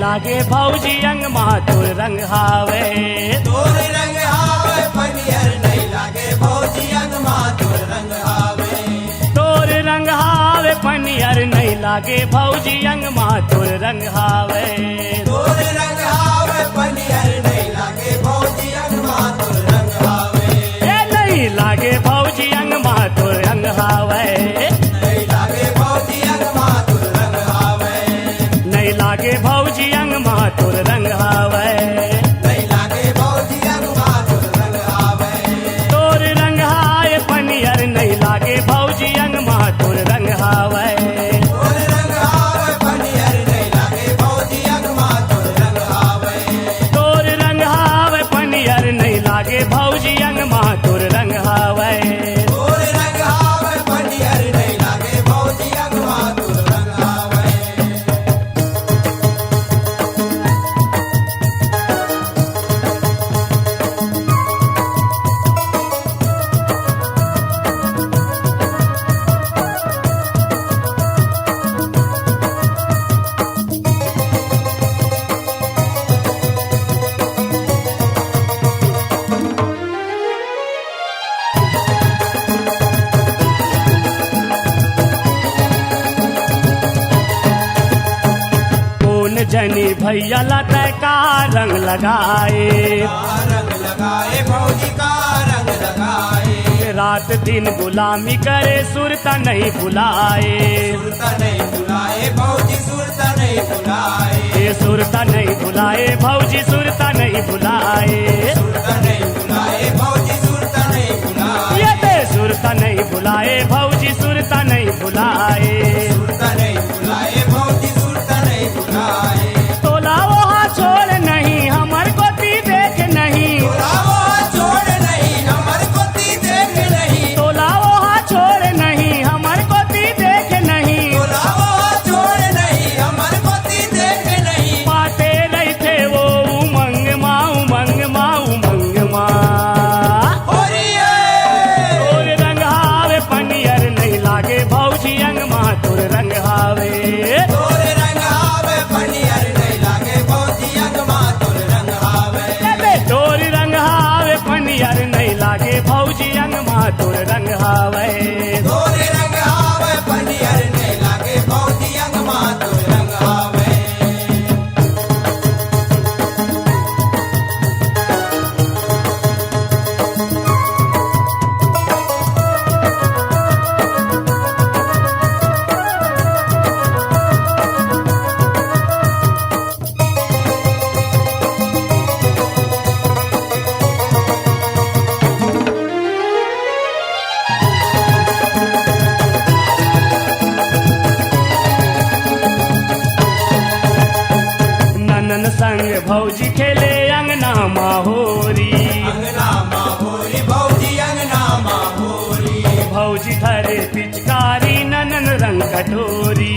लागे भौजी अंग मातुर रंग हावे। तोर रंग हावे पनियर नहीं लागे भौजी अंग मातुर रंग हावे। तोर रंग हावे पनियर नहीं लागे भौजी अंग मातुर रंग हावे। तोर रंग हावे पनियर नहीं लागे भौजी अंग मातुर रंग हावे। ए नहीं लागे भौजी अंग मातुर रंग हावे। नहीं लागे भौजी अंग मातुर रंग हावे। नहीं लागे भौजी अंग मातुर रंग हावे। नहीं लागे भौजी अंग मातुर रंग हावे। तोर रंग हाय पनियर नहीं लागे भौजी अंग मातुर रंग हावे। तोर रंग हावे पनियर नहीं लागे भौजी अंग मातुर रंग हावे। तोर रंग हावे पनियर नहीं लागे भौजी अंग मातुर रंग हावे। तोर रंग हावे पनियर नहीं लागे भौजी अंग मातुर रंग हावे। कौन जनी भैया लता का रंग लगाए। रंग लगाए भौजी का रंग लगाए। रात दिन गुलामी करे सुरता नहीं बुलाए। सुरता नहीं बुलाए भौजी सुरता नहीं बुलाए। ये सुरता नहीं बुलाए भौजी सुरता नहीं बुलाए। सुरता नहीं बुलाए भौजी सुरता नहीं बुलाए। ये ते सुरता नहीं बुलाए भौजी सुरता नहीं बुलाए। सुरता नहीं बुलाए भौजी सुरता नहीं बुलाए। तोला वहाँ छोड़ नहीं हमर गोती देख नहीं। तोला वहाँ छोड़ नहीं हमर गोती देख नहीं। तोला वहाँ छोड़ नहीं हमर गोती देख नहीं। तोला वहाँ छोड़ नहीं हमर गोती देख नहीं। पाते रहते वो उमंग माँ उमंग माँ उमंग माँ। होरिए तोर रंग हावे पनियर नहीं लागे भौजी अंग मातुर रंग हावे। तोर रंग हावे पनियर नहीं लागे भौजी अंग मातुर रंग हावे। अबे तोर रंग हावे पनियर नहीं लागे भौजी अंग मातुर रंग हावे। तोर रंग हावे पनियर नहीं लागे भौजी अंग मातुर रंग हावे। ननन संग भौजी खेले अंगना माहोरी। अंगना माहोरी भौजी अंगना माहोरी। भौजी धरे पिचकारी ननन रंग कटोरी।